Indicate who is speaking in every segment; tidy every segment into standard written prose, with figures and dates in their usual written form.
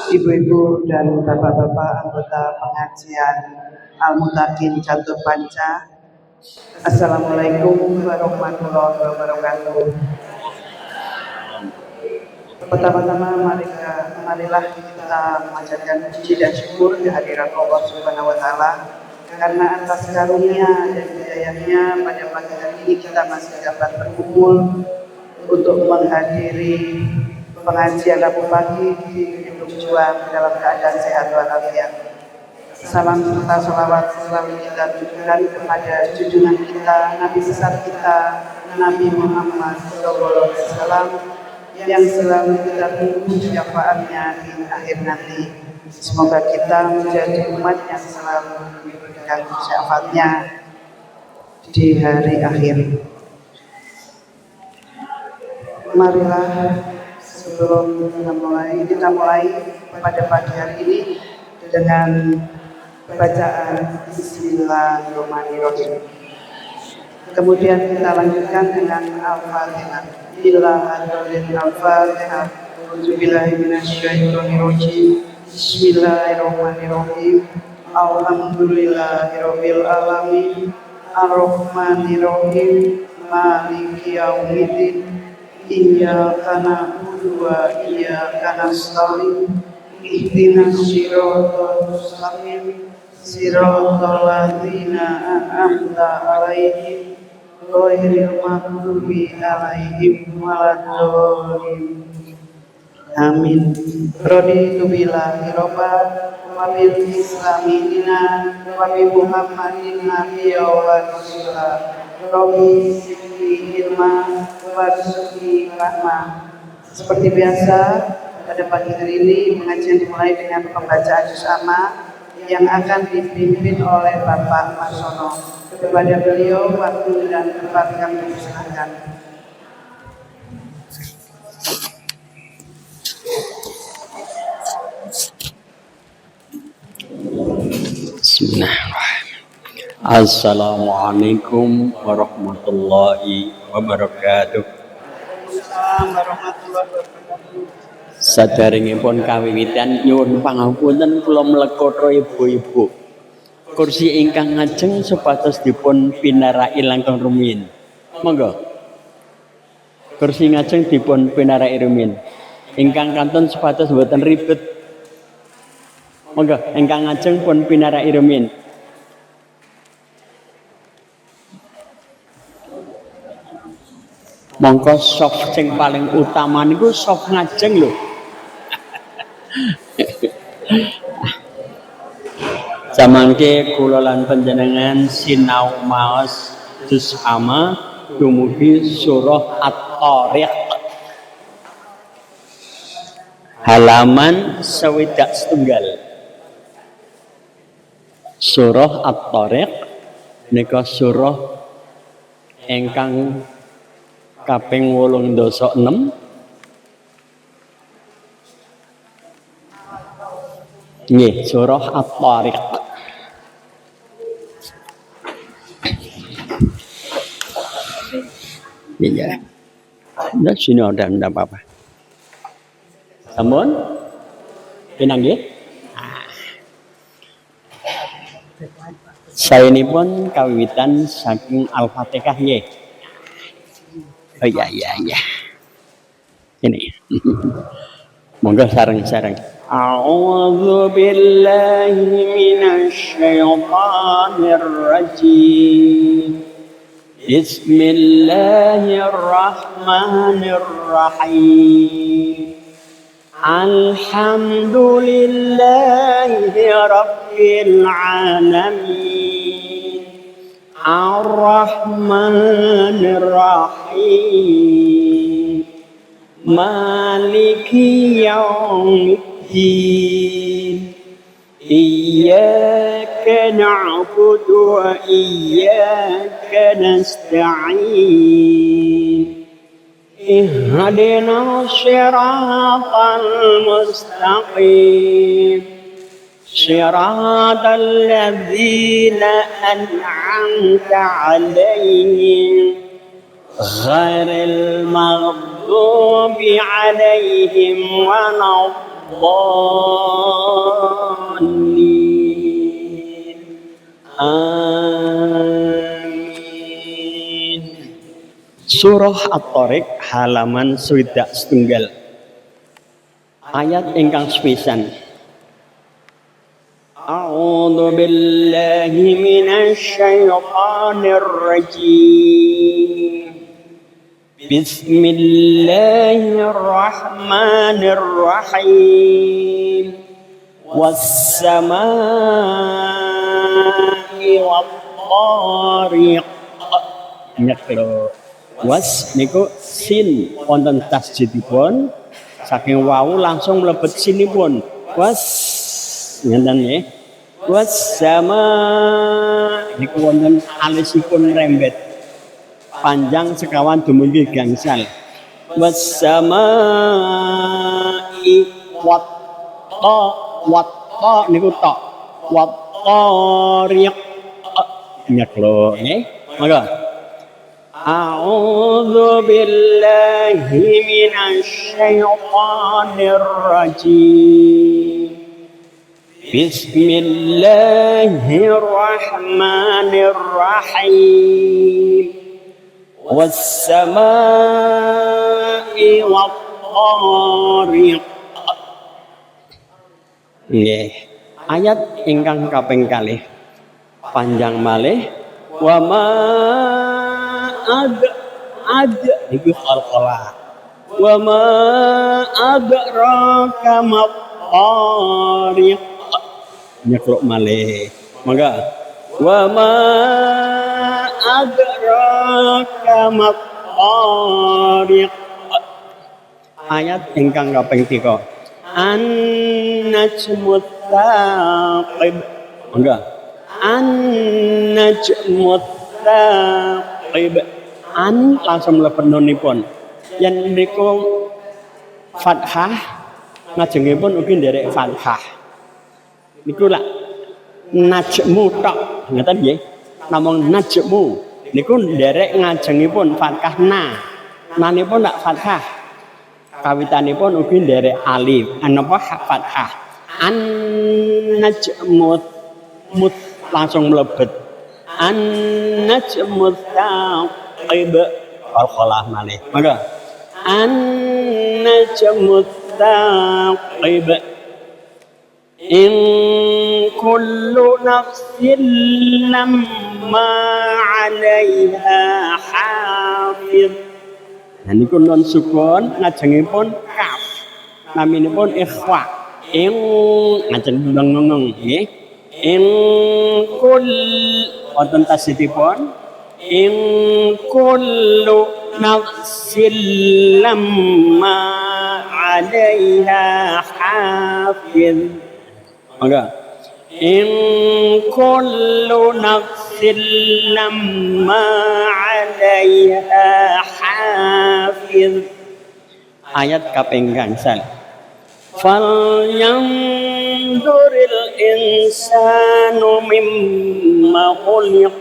Speaker 1: Ibu-ibu dan bapak-bapak anggota pengajian Al-Mutakin Catur Panca, Assalamualaikum warahmatullahi wabarakatuh. Pertama-tama marilah kita memanjatkan puji dan syukur kehadiran Allah Subhanahu wa taala karena atas karunia dan hidayahnya pada pagi hari ini kita masih dapat berkumpul untuk menghadiri pengajian Rabu pagi di Gedung Juang dalam keadaan sehat walafiat. Salam serta salawat selalu kita tujukan kepada junjungan kita, Nabi besar kita, Nabi Muhammad SAW, yang selalu kita tunggu syafaatnya di akhir nanti. Semoga kita menjadi umat yang selalu diberikan syafaatnya di hari akhir. Marilah sebelum kita mulai pada pagi hari ini dengan bacaan Bismillahirrahmanirrahim. Kemudian kita lanjutkan dengan Al-Fatihah. Al-Fatihah. Bismillahirrahmanirrahim. Alhamdulillahirabbil alamin. Ar-Rahmanirrahim. Maliki yaumiddin. Iyyaka na'budu wa iyyaka nasta'in. Ihdinas siratal mustaqim. Siratal ladzina an'amta 'alaihim ghairil maghdubi 'alaihim waladdallin. Amin. Raditu billahi robban wa bil islami dinan wa bi Muhammadin nabiyya wa rasulah. Rabbi zidni ilma warzuqni rahmah. Seperti biasa pada pagi hari ini pengajian dimulai dengan pembacaan juz amma yang akan dipimpin oleh Bapak Marsono. Kepada beliau waktu dan tempat kami persilakan.
Speaker 2: Bismillahirrahmanirrahim. Assalamualaikum warahmatullahi wabarakatuh.
Speaker 1: Assalamualaikum warahmatullahi wabarakatuh.
Speaker 2: Sadaringipun kawiwitan nyuwun pangapunten kula mlekata ibu-ibu. Kursi ingkang ngajeng supados dipun pinarai langkung rumiyin. Monggo. Kursi ngajeng dipun pinarai rumiyin. Ingkang kantun supados boten ribet. Monggo, ingkang ngajeng pun pinarai rumiyin. Mongko soft sing paling utama niku soft ngajeng lho. Samangke kula lan panjenengan sinau maos juz amma dumugi surah At-Thariq. Halaman 61. Surah At-Thariq nika surah ingkang kaping 86. Nggih, surah At-Thariq. Iya. Ndak sini ada ndak apa-apa. Sampun? Pinang nggih? Saya ini pun kawiwitan saking Al-Fatihah nggih. Oh iya. Ini. Monggo sareng-sareng. A'udzu billahi minasy syaithanir rajim. Bismillahirrahmanirrahim. Alhamdulillahi rabbil alamin. Ar-Rahmanir Rahim. Maliki yaumiddin. Iyyaka na'budu wa iyyaka nasta'in. Ihdinas siratal mustaqim. Siratal ladzina an'amta 'alaihim ghairil maghdubi alaihim waladdallin. Amin. Surah At-Tariq halaman 1 ayat ingkang sepisan. A'udzu billahi minasy syaithanir rajim. Bismillahirrahmanirrahim. Was-samaa'i wat-thariq. Nyeklo. Was niku sin wonten tasjidipun saking wau langsung mlebet sinipun. Was ngenten nggih. Was sama niku wonten alisipun rembet panjang sekawan dumugi gangsal. Was sama wat niku tok. Wat tariq nyeklo nggih. Monggo. A'udzu billahi minasy syaithanir rajim. Bismillahirrahmanirrahim. Was-samaa'i wat-thariq. Nggih. Ayat ingkang kaping kalih. Panjang malih wa ma ada niku qalqalah. Wa ma adraka mat-thariq. Nyekluk malih. Mangga. Wa ma adraka mat-thariq. Ayat ingkang kaping 3. An-najmut thaqib. Mangga. An-najmut thaqib. An langsung mlebet nunipun. Yen niku fathah ngajengipun ugi nderek fathah. Niku lak najmu tok ngeten nggih. Namung najmu niku nderek ngajengipun fathah na. Nanipun lak fathah. Kawitanipun ugi nderek alif. Napa fathah. An najmu mut langsung mlebet. An najmu thaqib qalqalah malih. Mangga. An najmu thaqib. In kullu nafsin lamma 'alaiha hafiz. Nah niku nun sukun ngajengipun kaf. Naminipun ikhfa. In ngajeng ngeng nggih. In kull wonten tasdidipun. In kullu nafsin lamma 'alaiha hafiz. Mangga. In kullu nafsin lamma 'alaiha hafiz. Ayat kaping gangsal. Fal yanzuril insanu mimma khuliq.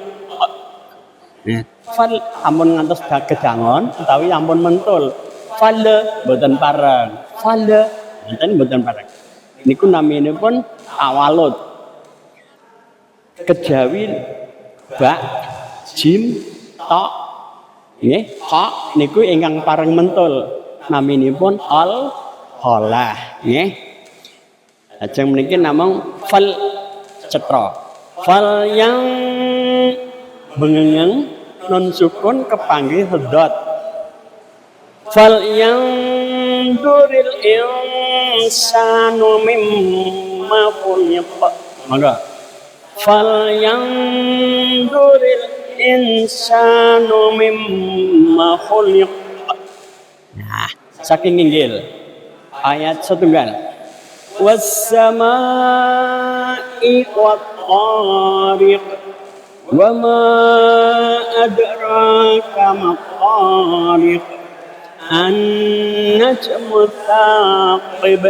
Speaker 2: Fal ampun ngantos gedangon utawi ampun mentul. Fal mboten pareng. Fal mboten pareng. Niku naminipun tawalut. Kejawi ba jim ta nggih ha niku ingkang pareng mentul. Naminipun al halah nggih. Lajeng mriki namung fal cetha. Fal yang bengeng non sukun kepanggih dot. Fal yang duril insanu mimma khuliq. Mangga. Fal yang duril insanu mimma khuliq. Nah, saking inggil. Ayat setunggal. Was-samaa'i wat-thariq. Wa ma adraka mat-thariq. An-najmu thaqib.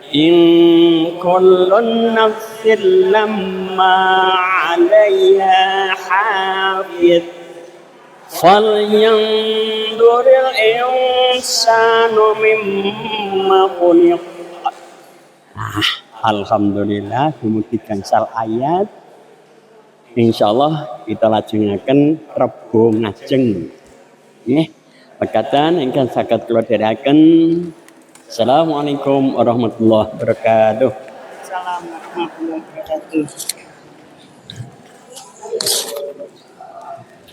Speaker 2: In kullun nafsin lamma 'alaiha hafiz. falyanzuril insanu mimma khuliq. Alhamdulillah dumugi gangsal ayat. Insyaallah kita lajengaken Rebo ngajeng. Nggih. Pekatan ingkang saged kula dherekaken. Assalamualaikum warahmatullahi wabarakatuh.
Speaker 1: Assalamualaikum warahmatullahi wabarakatuh.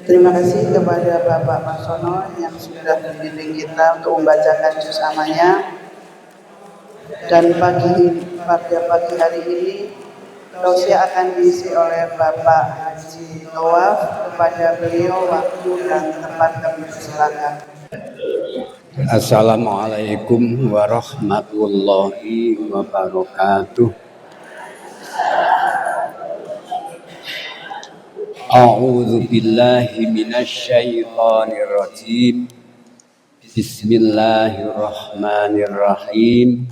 Speaker 1: Terima kasih kepada Bapak Marsono yang sudah membimbing kita untuk membacakan juz amanya. Dan pada pagi hari ini tausiah akan diisi oleh Bapak Haji Tawaf. Kepada beliau waktu dan tempat kami persilakan.
Speaker 2: Assalamualaikum warahmatullahi wabarakatuh. A'udzu billahi minasyaitonir rajim. Bismillahirrahmanirrahim.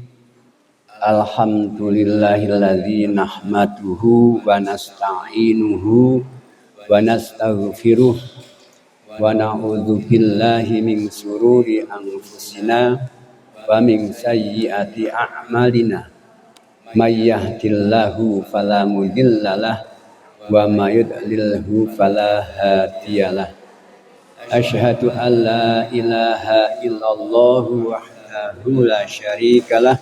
Speaker 2: Alhamdulillahilladzi nahmaduhu wa nasta'inuhu wa nastaghfiruh wa na'udzu billahi min syururi anfusina wa min sayyiati a'malina. May yahdihillahu fala mudhillalah wa may yudlilhu fala hadiyalah. Asyhadu an la ilaha illallah wahdahu la syarikalah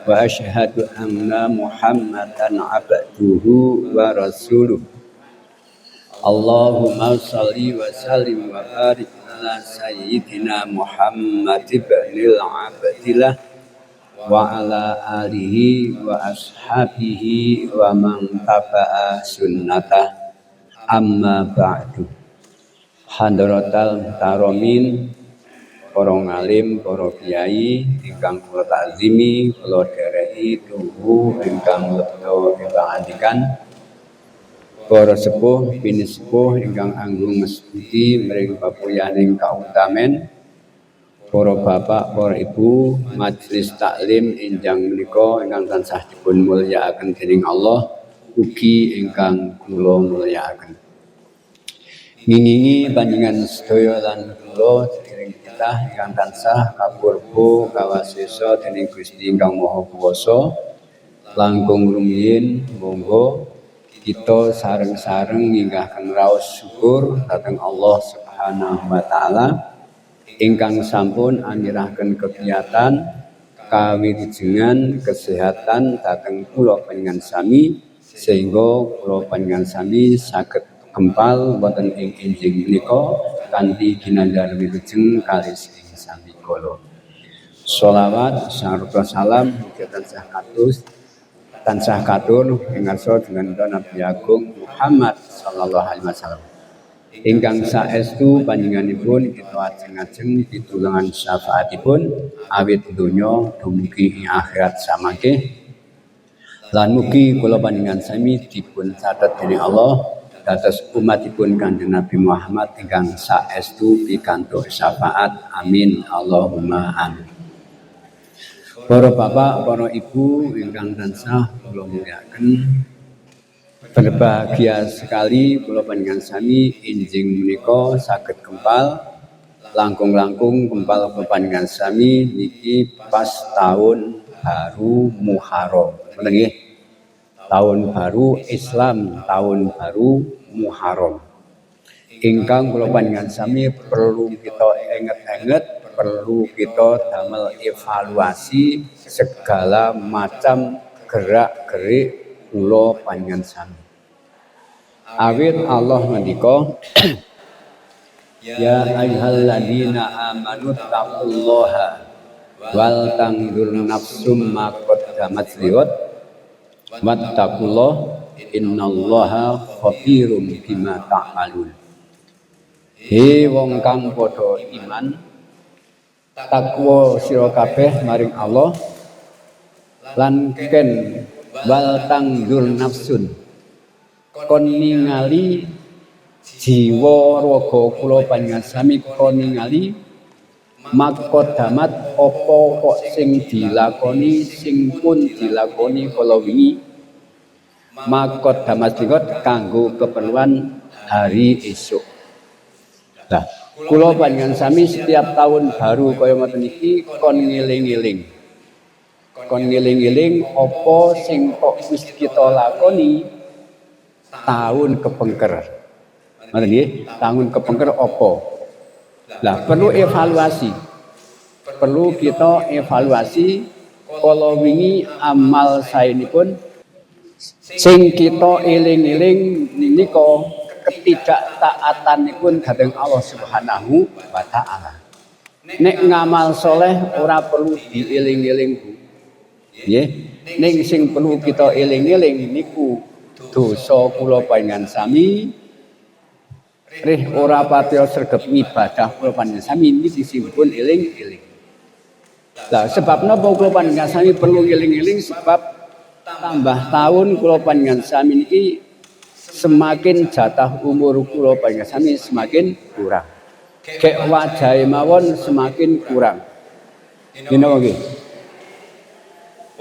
Speaker 2: wa asyhadu anna Muhammadan abduhu wa rasuluh. Allahumma shalli wa sallim wa barik ala sayyidina Muhammad ibnil Abdillah wa ala alihi wa ashabihi wa man taba'a sunnatah, amma ba'du. Hadratal taromin, para ngalim, para kiai ingkang kula takzimi, kula dherehi tuhu ingkang lebet kebahagiaan. Para sepuh, bini sepuh ingkang anggung mesti mring papuyaning kautamen. Para bapak, para ibu, majelis taklim enjang menika ingkang tansah dipun mulyakaken dening Allah, ugi ingkang kula mulyakaken. Ngingingi panjenengan sedaya lan kula sedherek kita ingkang tansah kapurba kawasesa dening Gusti ingkang Maha Kuwasa langkung rumiyin monggo kita sareng-sareng nginggahken raos syukur dhateng Allah Subhanahu wa taala ingkang sampun amirahaken kegiatan kawilujengan kesehatan dhateng kula panjenengan sami sehingga kula panjenengan sami saged kempal wonten ing enjing menika kanthi ginandhar wilujeng kalis ing sami kala. Sholawat sarta salam mugi tansah katur ing ngarsa dengan Nabi Agung Muhammad sallallahu alaihi wasallam. Ingkang saestu panjenenganipun kita ajeng-ajeng pitulungan syafaatipun awit donya dumugi ing akhirat samangke. Lan mugi kula panjenengan sami dipun catet dening Allah dados umatipun Kanjeng Nabi Muhammad ingkang saestu pikantuk syafaat. Amin Allahumma amin. Para bapak, para ibu ingkang tansah kula mulyakaken, berbahagia sekali kula panjenengan sami enjing menika saged kempal langkung-langkung kempal kula panjenengan sami niki pas tahun baru Muharram. Nggih. Tahun baru Islam, tahun baru Muharram. Ingkang kula panjenengan sami perlu kita inget-inget, perlu kita damel evaluasi segala macam gerak-gerik kula panjenengan sami. Awit Allah ngendika ya ayyuhalladzina amanu taqullaha wal tanzur nafsum ma qaddamat liwat wattaqullah innallaha khabirum bima ta'malun. He wong kang padha iman, takwa sira kabeh maring Allah lan ken wal tanzur nafsun kon ningali jiwa raga kula panjenengan sami kon ningali makodamat apa kok sing dilakoni sing pun dilakoni kala wingi makodamat dikot kanggo keperluan hari esuk. Nah, kula panjenengan sami setiap tahun baru kaya ngoten iki kon ngiling-iling. Kon ngiling-iling apa sing kok wis kita lakoni tahun kepengker. Ngoten nggih, tahun kepengker apa? Lah, perlu evaluasi. Perlu kita evaluasi kala wingi amal saenipun sing kita eling-eling nika ketidaktaatanipun dhateng Allah Subhanahu wa taala. Nek ngamal soleh ora perlu dieling-eling, Bu. Nggih, ning sing perlu kita eling-eling niku dosa kula panjenengan sami. Rih ora patiya sregep ibadah kula panjenengan sami niki sing pun eling-eling. Lah sebab napa kula panjenengan sami perlu eling-eling sebab tambah tahun kula panjenengan sami niki semakin jatah umur kula panjenengan sami semakin kurang. Kek wajahe mawon semakin kurang. Dina nggih.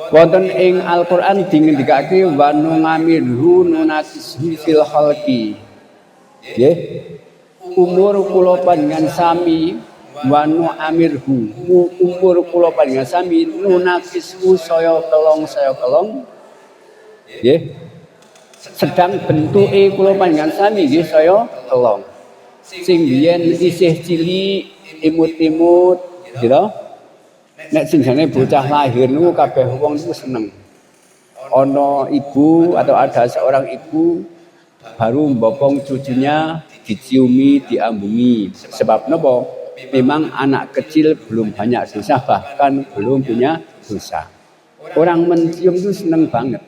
Speaker 2: Wonten ing Al-Qur'an dingendikake wa nu'amirhu nunakishu fil khalqi. Nggih. Umur kula panjenengan sami wa nu'amirhu. Umur kula panjenengan sami nunakishu saya kelong. Nggih. Sedang bentuke kula panjenengan sami nggih saya kelong. Sing biyen isih cilik, imut-imut, gitu. Nek sing jane bocah lahir niku kabeh wong niku seneng. Ana ibu atau ada seorang ibu baru mbopong cucunya diciumi, diambungi. Sebab napa? Memang anak kecil belum banyak dosa, bahkan belum punya dosa. Orang mencium itu seneng banget.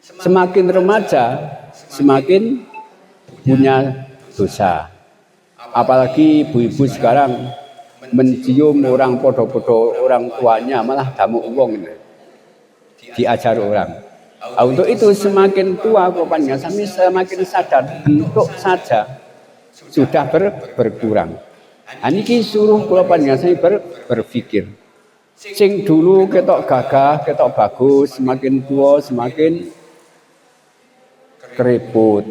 Speaker 2: Semakin remaja, semakin punya dosa. Apalagi ibu-ibu sekarang mencium orang podo-podo orang tuanya malah damuk wong ini. Diajar orang. Untuk itu semakin tua rupanya kami semakin sadar bentuk saja sudah berkurang. Niki suruh kula panjenengan saya berpikir. Sing dulu ketok gagah, ketok bagus, semakin tua semakin keriput.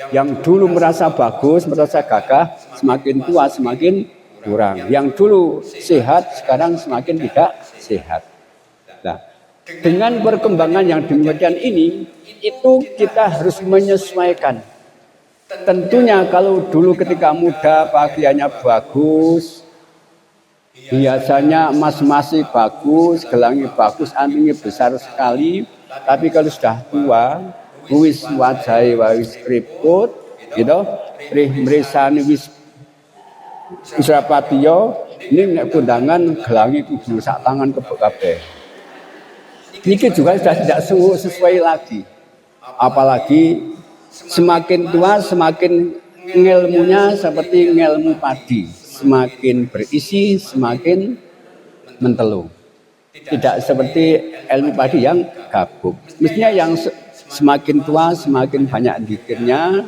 Speaker 2: Yang dulu merasa bagus, merasa gagah, semakin tua semakin kurang. Yang dulu sehat, sekarang semakin tidak sehat. Nah, dengan perkembangan yang demikian ini, itu kita harus menyesuaikan. Tentunya kalau dulu ketika muda pakaiannya bagus, biasanya emas-emasnya bagus, gelangnya bagus, antingnya besar sekali. Tapi kalau sudah tua, wis wajahe wis kriput gitu mresane wis rapatiya ini nek kondangan gelangi kudu sak tangan kebek kabeh niki juga sudah tidak sesuai lagi apalagi semakin tua semakin ilmunya seperti ilmu padi semakin berisi semakin mentelu tidak seperti ilmu padi yang gabuk mestinya yang semakin tua semakin banyak zikirnya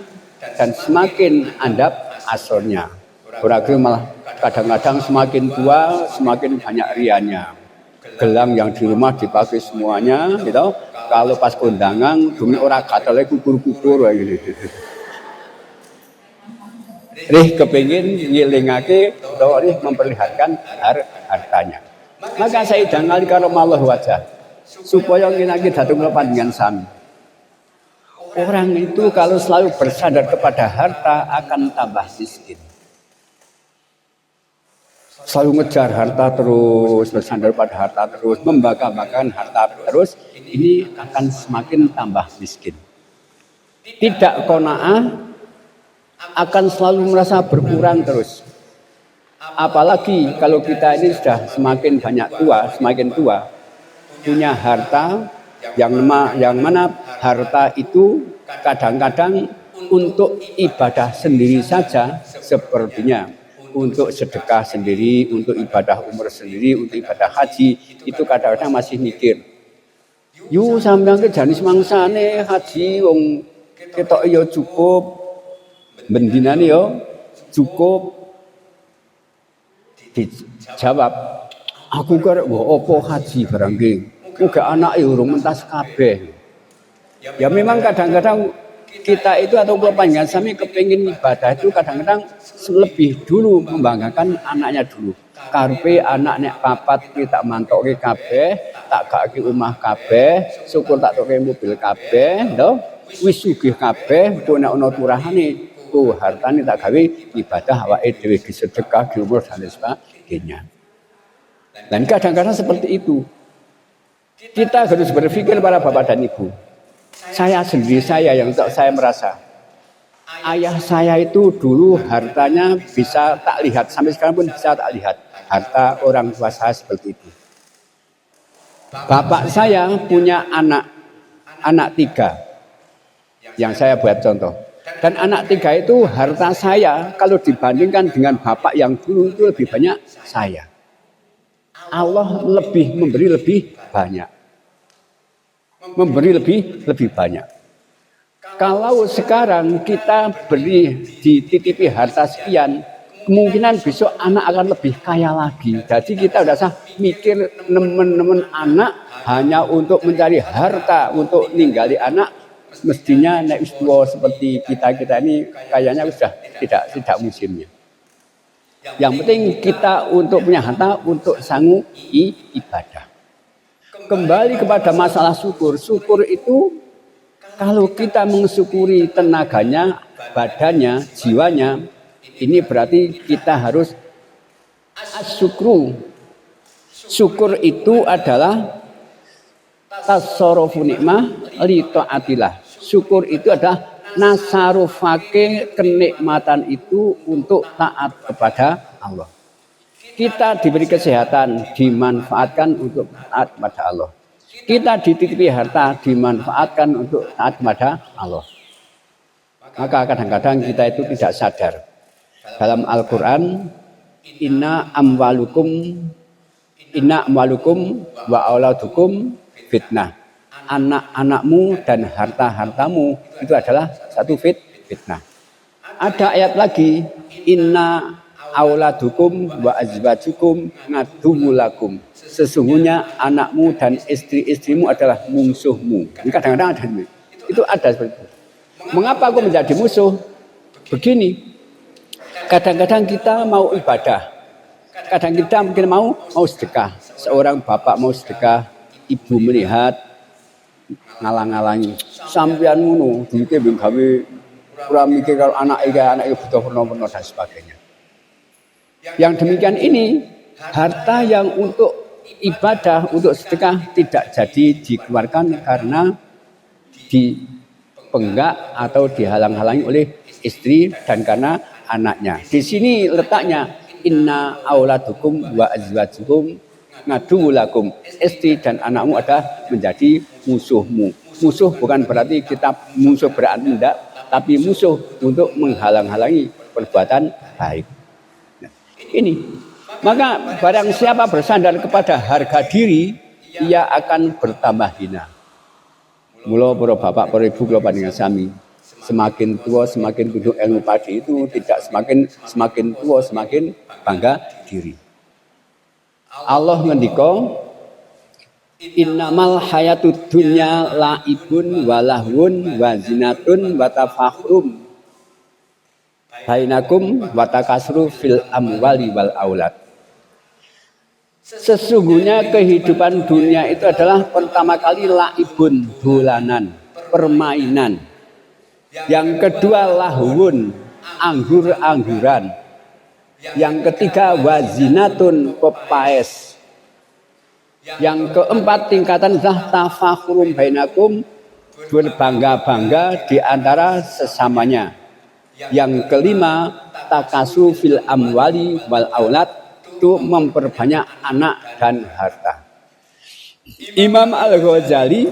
Speaker 2: dan semakin andap asornya. Orang malah kadang-kadang semakin tua semakin banyak rianya. Gelang yang di rumah dipakai semuanya, gitu. Kalau pas kondangan, demi orang katanya kukur-kukur gitu. Rih kepingin ngilingake atau rih memperlihatkan hartanya. Maka saya dangali karo Allah wajah supaya nginaki datang ke pandangan sami. Orang itu kalau selalu bersandar kepada harta akan tambah miskin. Selalu ngejar harta terus, bersandar pada harta terus, membanggakan harta terus, ini akan semakin tambah miskin. Tidak qanaah akan selalu merasa berkurang terus. Apalagi kalau kita ini sudah semakin banyak tua, semakin tua, punya harta yang mana harta itu kadang-kadang untuk ibadah sendiri saja sepertinya untuk sedekah sendiri, untuk ibadah umrah sendiri, untuk ibadah haji itu kadang-kadang masih mikir. Yu sampeyan ke janis mangsane haji wong ketok ya cukup bendinane ya cukup dijawab aku karo opo haji barang ki. Uga anake urung mentas kabeh. Ya memang kadang-kadang kita itu atau kula panjenengan sami kepengin ibadah itu kadang-kadang lebih dulu membanggakan anaknya dulu. Karepe anak nek papat ki tak mantokke kabeh, tak gake omah kabeh, syukur tak toke mobil kabeh, lho. Wis sugih kabeh, kok nek ana turahane, hartane tak gawe ibadah awake dhewe disedekah, diumur dan sebagainya. Dan kadang-kadang seperti itu. Kita harus berpikir para bapak dan ibu. Saya sendiri yang saya merasa ayah saya itu dulu hartanya bisa tak lihat, sampai sekarang pun bisa tak lihat harta orang tua saya seperti itu. Bapak saya punya anak 3 yang saya buat contoh. Dan anak 3 itu harta saya kalau dibandingkan dengan bapak yang dulu itu lebih banyak saya. Allah memberi lebih banyak. Memberi lebih banyak. Kalau sekarang kita beri dititipi harta sekian, kemungkinan besok anak akan lebih kaya lagi. Jadi kita udah usah mikir nemen-nemen anak hanya untuk mencari harta untuk ninggali anak. Mestinya nek wis tuwa seperti kita ini kayaknya sudah tidak musimnya. Yang penting kita untuk punya harta untuk sanggup ibadah. Kembali kepada masalah syukur. Syukur itu kalau kita mensyukuri tenaganya, badannya, jiwanya, ini berarti kita harus asyukru. Syukur itu adalah tasarrufu nikmah li taatillah. Syukur itu adalah nasarufake kenikmatan itu untuk taat kepada Allah. Kita diberi kesehatan, dimanfaatkan untuk taat kepada Allah. Kita dititipi harta, dimanfaatkan untuk taat kepada Allah. Maka kadang-kadang kita itu tidak sadar. Dalam Al-Quran, inna amwalukum wa auladukum fitnah. Anak-anakmu dan harta-hartamu itu adalah satu fitnah. Ada ayat lagi, inna auladukum wa azwajukum ngaduwulakum. Sesungguhnya anakmu dan istri-istrimu adalah musuhmu. Kadang-kadang ada itu ada seperti itu. Mengapa aku menjadi musuh? Begini, kadang-kadang kita mau ibadah, kadang kita mungkin mau sedekah. Seorang bapak mau sedekah, ibu melihat ngalang-ngalangi. Sampeyan ngono, duite mbek gawe ora mikir kalau anake butuh peno-peno dan sebagainya. Yang demikian ini harta yang untuk ibadah, untuk sedekah tidak jadi dikeluarkan karena dipenggak atau dihalang-halangi oleh istri dan karena anaknya. Di sini letaknya inna auladukum wa azwajukum ngaduwulakum. Istri dan anakmu adalah menjadi musuhmu. Musuh bukan berarti kita musuh berarti tidak, tapi musuh untuk menghalang-halangi perbuatan baik. Ini, maka barang siapa bersandar kepada harga diri, ia akan bertambah hina. Mula para bapak, para ibu, kula panjenengan sami, semakin tua semakin kudu ilmu padi itu tidak semakin tua semakin bangga diri. Allah ngendika, innamal hayatud dunya laibun walahun wa zinatun wa tafakhrum bainakum wa takasru fil amwali wal aulad. Sesungguhnya kehidupan dunia itu adalah pertama kali laibun, dolanan, permainan. Yang kedua lahun, anggur-angguran. Yang ketiga wazinatun, pepaes. Yang keempat tingkatan adalah tafakhrum bainakum, berbangga-bangga di antara sesamanya. Yang kelima, takasu fil amwali wal aulad, itu memperbanyak anak dan harta. Imam Al-Ghazali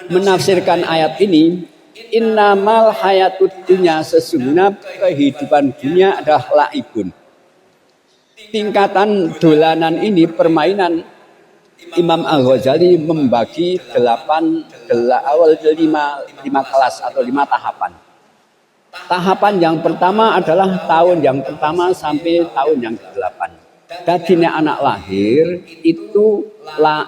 Speaker 2: menafsirkan ayat ini, innamal hayatud dunya, sesungguhnya kehidupan dunia adalah laibun. Tingkatan dolanan ini, permainan, Imam Al-Ghazali membagi 5 kelas atau 5 tahapan. Tahapan yang pertama adalah tahun yang pertama sampai tahun yang ke-8. Tadi nek anak lahir itu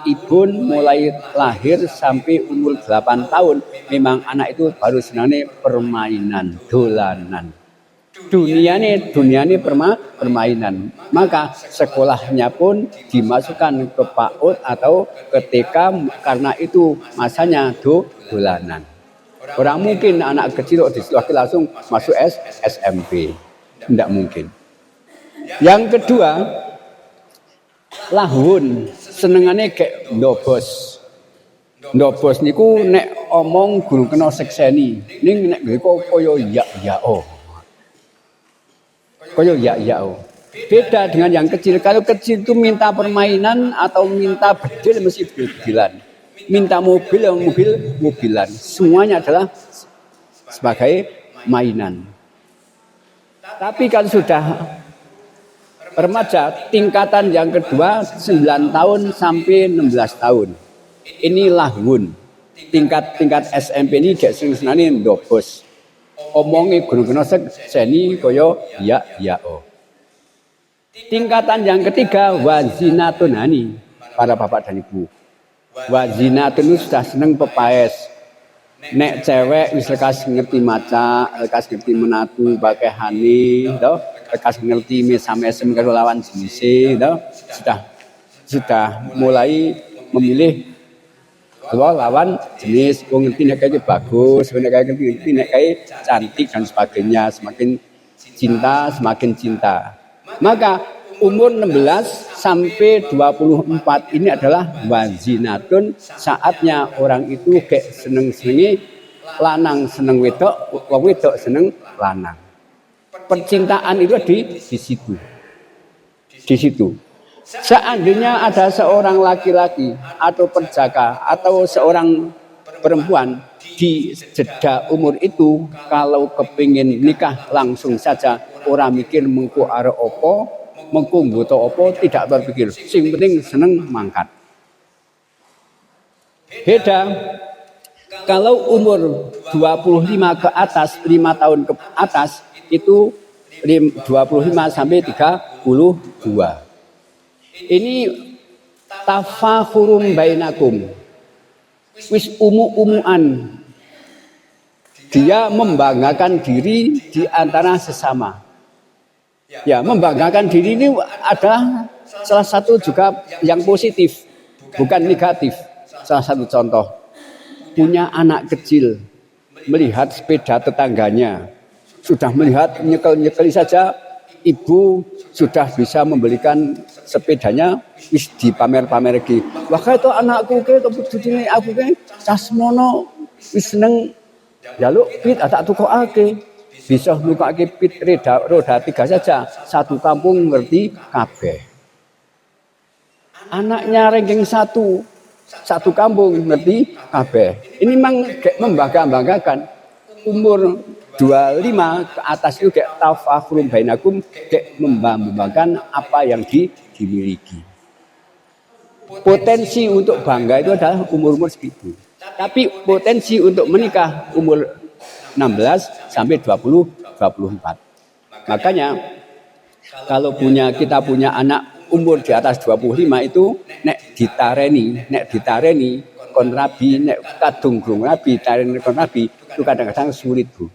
Speaker 2: ibun mulai lahir sampai umur 8 tahun memang anak itu baru senangnya permainan, dolanan. Dunianya permainan. Maka sekolahnya pun dimasukkan ke PAUD atau ke TK karena itu masanya dolanan. Orang mungkin anak kecil langsung masuk SMP. Tidak mungkin. Yang kedua, lahun senengane kayak ndobos. Ndobos niku nek omong guru kena sekseni. Ning nek koyo ya-ya-o. Koyo ya-ya-o. Beda dengan yang kecil. Kalau kecil itu minta permainan atau minta bedil mesti bedilan. Minta mobilan. Semuanya adalah sebagai mainan. Tapi kalau sudah remaja tingkatan yang kedua 9 tahun sampai 16 tahun. Ini lahun. Tingkat SMP ini gak sering-senane ndobos. Omongi guru-guru seni koyo ya-ya-o. Tingkatan yang ketiga wazinatunani, para bapak dan ibu. Wazinatun itu sudah seneng pepaes. Nek cewek wis lekas ngerti maca, lekas ngerti menatu pakai hani, toh, lekas ngerti mesam-mesem karo lawan jenis, toh, sudah mulai memilih lawan jenis, ngerti nek kayak bagus, nek kayak ngerti nek kayak cantik dan sebagainya, semakin cinta. Maka umur 16 sampai 24 ini adalah wazinatun, saatnya orang itu kayak seneng-senengi lanang seneng wedok, wedok seneng lanang. Percintaan itu di situ. Di situ. Seandainya ada seorang laki-laki atau perjaka atau seorang perempuan di jeda umur itu kalau kepingin nikah langsung saja, orang mikir mengko arep opo, mengko nggoto opo, tidak berpikir. Sing penting seneng mangkat. Beda kalau umur 25 ke atas, 5 tahun ke atas itu 25 sampai 32. Ini tafakhurum bainakum. Wis umuan. Dia membanggakan diri di antara sesama. Ya, membanggakan diri ini adalah salah satu juga yang positif, bukan negatif. Salah satu contoh, punya anak kecil, melihat sepeda tetangganya, sudah melihat nyekel-nyekeli saja, ibu sudah bisa membelikan sepedanya, wis dipamer-pamer lagi. Wah, itu anakku ke, itu aku ke, casmono, wis seneng. Jaluk pit tak tukokake. Bisa nukake pit roda 3 saja. Satu kampung ngerti kabeh. Anaknya ranking 1. Satu kampung ngerti kabeh. Ini memang membanggakan. Umur 25 ke atas itu kayak tafakhrum bainakum, kayak membanggakan apa yang dimiliki. Potensi untuk bangga itu adalah umur-umur segitu. Tapi potensi untuk menikah umur 16 sampai 24. Makanya kalau kita punya anak umur di atas 25 itu nek ditareni kon rabi, nek kadung grung rabi, tareni kon rabi itu kadang-kadang sulit, Bu.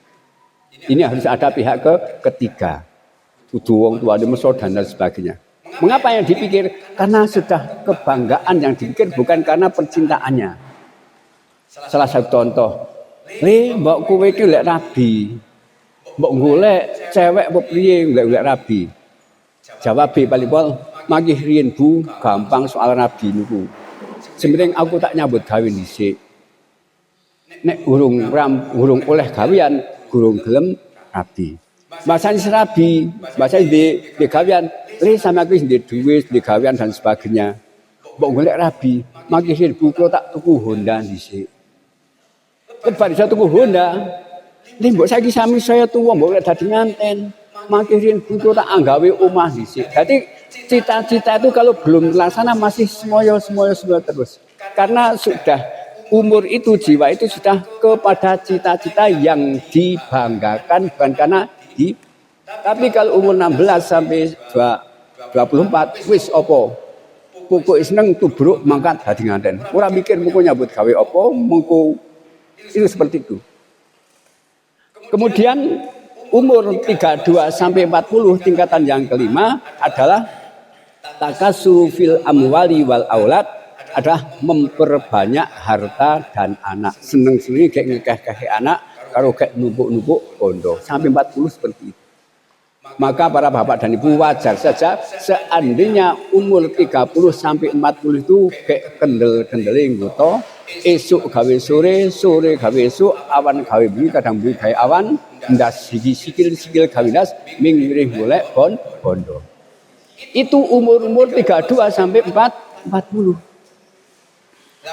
Speaker 2: Ini harus ada pihak ketiga. Kudu wong tua meso dan sebagainya. Mengapa yang dipikir? Karena sudah kebanggaan yang dipikir, bukan karena percintaannya. Salah satu contoh, mbok kowe iki lek rabi. Mbok golek cewek apa piye golek rabi. Jawab paling pol, magih riyen Bu, gampang soal rabi niku. Sementing aku tak nyambut gawe dhisik. Nek urung oleh gawean, gurung gelem rabi. Masane serabi, masane di gawean, sama aku di duit, di gawean dan sebagainya. Mbok golek rabi, magih riyen Bu tak tuku Honda dhisik. Lebar saya tuku Honda. Mbok saiki sami saya tuwa mbok lek dadi nganten. Makirin buku tak anggawe omah dhisik. Jadi cita-cita itu kalau belum terlaksana masih semoyo terus. Karena sudah umur itu, jiwa itu sudah kepada cita-cita yang dibanggakan, bukan karena tapi kalau umur 16 sampai
Speaker 3: 24 wis apa? Pokok seneng tubruk mangkat dadi nganten. Ora mikir mengko nyambut gawe apa, mengko itu seperti itu. Kemudian umur 32 sampai 40 tingkatan yang kelima adalah takasuru fil amwali wal aulad, adalah memperbanyak harta dan anak. Seneng-seneng kayak ngekeh-keh anak karo kayak numpuk-numpuk bondo sampai 40 seperti itu. Maka para bapak dan ibu wajar saja seandainya umur 30 sampai 40 itu kayak kendel-kendele nggoto, esuk gawe sore, sore gawe esuk, awan gawe bengi, kadang bengi gawe awan, ndas sikil-sikil gawe ndas, ming mirih golek bondo. Itu umur-umur 32 sampai 40.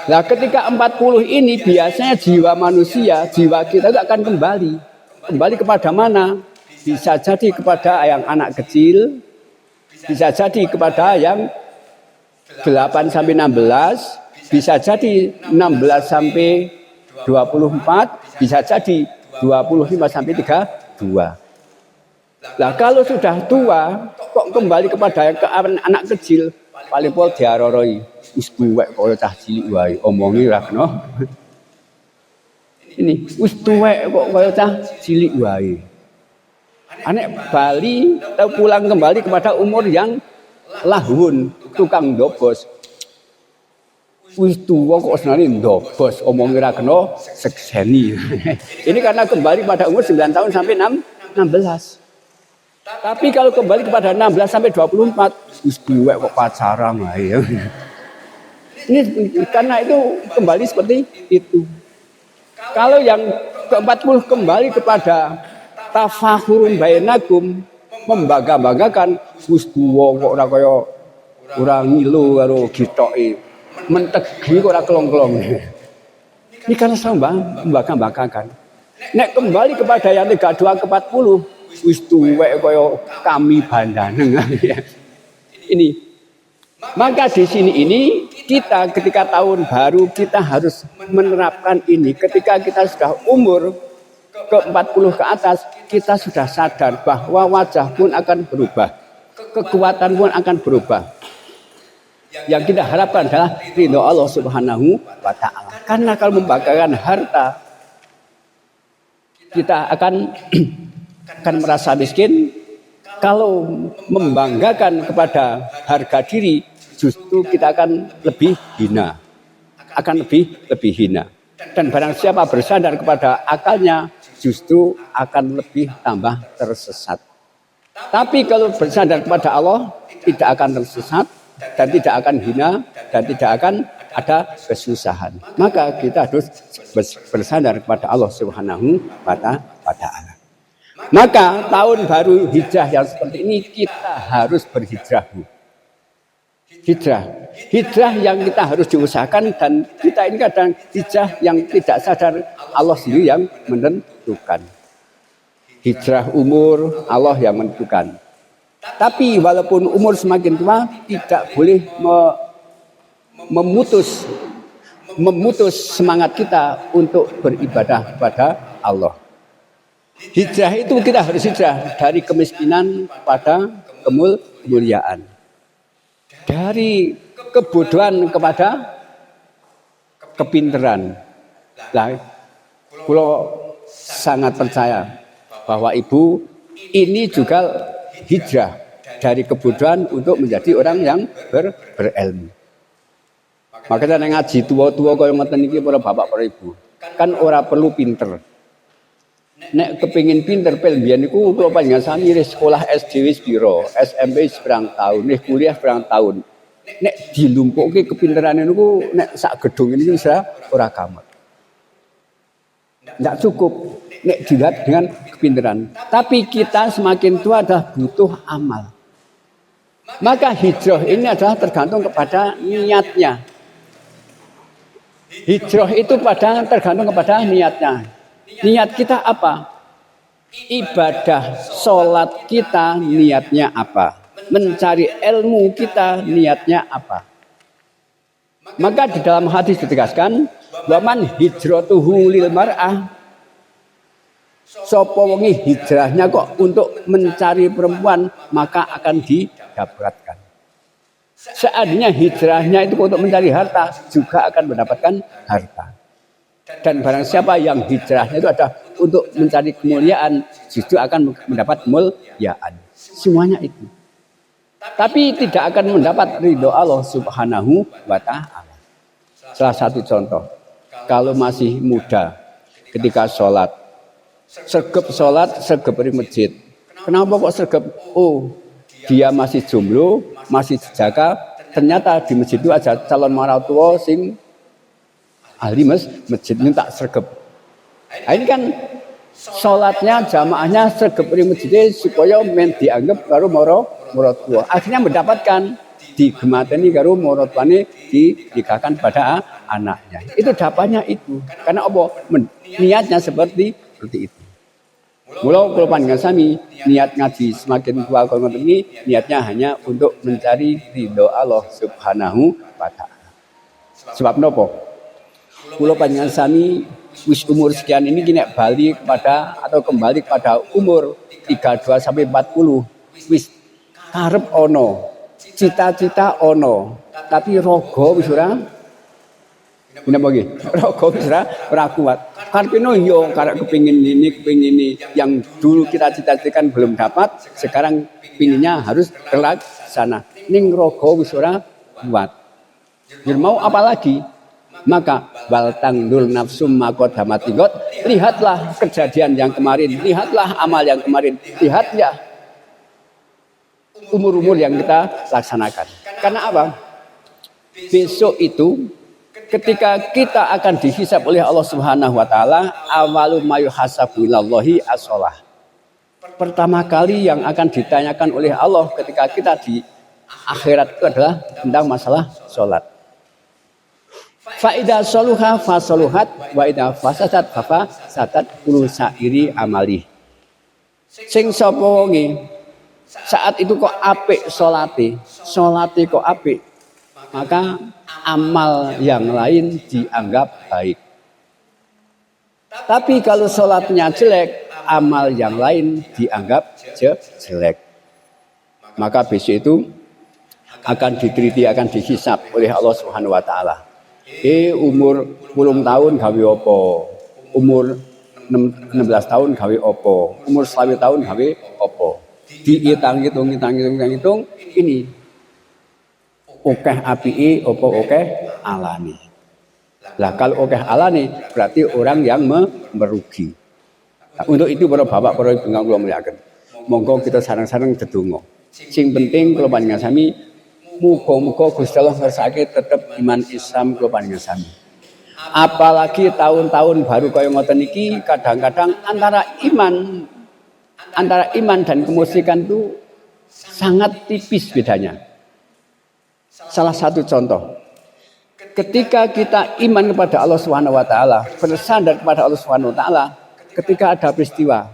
Speaker 3: Nah, ketika 40 ini biasanya jiwa manusia, jiwa kita itu akan kembali kepada mana? Bisa jadi kepada yang anak kecil, bisa jadi kepada yang 8 sampai 16, bisa jadi 16 sampai 24, bisa jadi 25 sampai 32. Nah, kalau sudah tua, kok kembali kepada yang anak kecil, paling pol diaroroi, wis tuwek kaya cah cilik wae, omongi ora kena. Ini wis tuwek kok kaya cah cilik wae. Anek Bali pulang kembali kepada umur yang lahun, tukang dobos. Wis tuwa kok senane dobos, omongi ora kena sekseni. Ini karena kembali pada umur 9 tahun sampai 16. Tapi kalau kembali kepada 16 sampai 24, wis tuwek kok pacaran wae. Ini karena itu kembali seperti itu. Kalau yang ke-40 kembali kepada tafakhurun bainakum, membangga-banggakan, wis tuwa kok ora kaya ora ngilu karo gitoke, mentegi kok ora kelong-kelong. Ini karena sama membangga-banggakan. Nek kembali kepada yang 32 ke 40, wis tuwek kaya kami bandaneng. Ini. Maka di sini ini kita ketika tahun baru kita harus menerapkan ini. Ketika kita sudah umur ke 40 ke atas, kita sudah sadar bahwa wajah pun akan berubah, kekuatan pun akan berubah. Yang kita harapkan adalah ridho Allah Subhanahu wa Ta'ala. Karena kalau membanggakan harta, kita akan merasa miskin. Kalau membanggakan kepada harga diri, justru kita akan lebih hina, lebih hina. Dan barang siapa bersandar kepada akalnya, justru akan lebih tambah tersesat. Tapi kalau bersandar kepada Allah, tidak akan tersesat dan tidak akan hina dan tidak akan ada kesusahan. Maka kita harus bersandar kepada Allah Subhanahu wa Ta'ala. Maka tahun baru hijrah yang seperti ini kita harus berhijrah. Hijrah yang kita harus diusahakan, dan kita ini kadang hijrah yang tidak sadar Allah sendiri yang menentukan. Hijrah umur Allah yang menentukan. Tapi walaupun umur semakin tua, tidak boleh memutus semangat kita untuk beribadah kepada Allah. Hijrah itu kita harus hijrah dari kemiskinan pada kemuliaan. Dari kebodohan kepada kepinteran. Nah, kalau sangat percaya bahwa ibu ini juga hijrah dari kebodohan untuk menjadi orang yang berilmu. Makanya ngaji tua-tua kaya ngoten iki para bapak para ibu, kan ora perlu pinter. Nek kepingin pinter pel mbiyen niku kula panjenengan sami sekolah SD wis pira, SMP seberang tahun, kuliah seberang tahun. Nek dilumpukke kepinterane niku nek sak gedung ini wis ora kamet. Nggak cukup nek dilihat dengan kepinteran. Tapi kita semakin tua adalah butuh amal. Maka hijrah ini adalah tergantung kepada niatnya. Hijrah itu tergantung kepada niatnya. Niat kita apa? Ibadah, sholat kita niatnya apa? Mencari ilmu kita niatnya apa? Maka di dalam hadis ditegaskan, waman hijratuhu lil mar'ah, Sapa wengi hijrahnya kok untuk mencari perempuan, maka akan didapatkan. Seandainya hijrahnya itu untuk mencari harta, juga akan mendapatkan harta. Dan barang siapa yang hijrahnya itu ada untuk mencari kemuliaan, justru akan mendapat kemuliaan. Semuanya itu. Tapi tidak akan mendapat ridho Allah Subhanahu wa Ta'ala. Salah satu contoh, kalau masih muda, ketika sholat, sergap sholat, sergap di masjid. Kenapa kok sergap? Oh, dia masih jomblo, masih jaga. Ternyata di masjid itu ada calon maratua sing ahli masjid ini tak sergap. Nah, ini kan sholatnya, jamaahnya sergap di masjid supaya dianggap karo maratua. Akhirnya mendapatkan digemateni karo maratuane dinikahkan pada anaknya. Itu dapatnya itu. Karena apa? Niatnya seperti itu. Mula kula panjenengan sami niat ngaji semakin tua kalau ini niatnya hanya untuk mencari ridho Allah Subhanahu wa Ta'ala. Sebab napa? Kula panjenengan sami wis umur sekian ini kini balik pada atau kembali pada umur 32 sampai 40. Wis karep ono, cita-cita ono, tapi rogo wis ora. Kenapa nggih? Rogo wis ora kuat. Karpino yo karek kepingin ini yang dulu kita cita-citakan belum dapat, sekarang pinginnya harus terlaksana. Ning rogo wis ora kuat. Yen mau apa lagi? Maka wal tangdul nafsum maqadamatingot, lihatlah kejadian yang kemarin, lihatlah amal yang kemarin, lihat ya umur-umur yang kita laksanakan. Karena apa? Besok itu ketika kita akan dihisab oleh Allah Subhanahu wa Ta'ala, awalu mayu hasabu ilallahi as-shalah. Pertama kali yang akan ditanyakan oleh Allah ketika kita di akhirat itu adalah tentang masalah sholat. Fa idza shaluha fa shaluhat wa idza fasadat fa fasadat kullu sa'iri amali. Sing sapa wonge saat itu kok apik salate kok apik, maka amal yang lain dianggap baik. Tapi kalau sholatnya jelek, amal yang lain dianggap jelek. Maka besok itu akan diteliti, akan dihisab oleh Allah Subhanahu wa Ta'ala. Umur 10 tahun gawe apa? Umur 16 tahun gawe apa? Umur 20 tahun gawe apa? Dihitung, ini okeh apike apa okeh alane. Lah kalau okeh alane berarti orang yang merugi. Nah, untuk itu para bapak para ibu kula mulyakaken. Monggo kita sareng-sareng ndedonga. Sing penting kula panjenengan sami muga-muga Gusti Allah ngersake tetep iman Islam kula panjenengan sami. Apalagi tahun-tahun baru kaya ngoten iki kadang-kadang antara iman dan kemusyrikan itu sangat tipis bedanya. Salah satu contoh, ketika kita iman kepada Allah Subhanahu wa Ta'ala, bersandar kepada Allah Subhanahu wa Ta'ala, ketika ada peristiwa,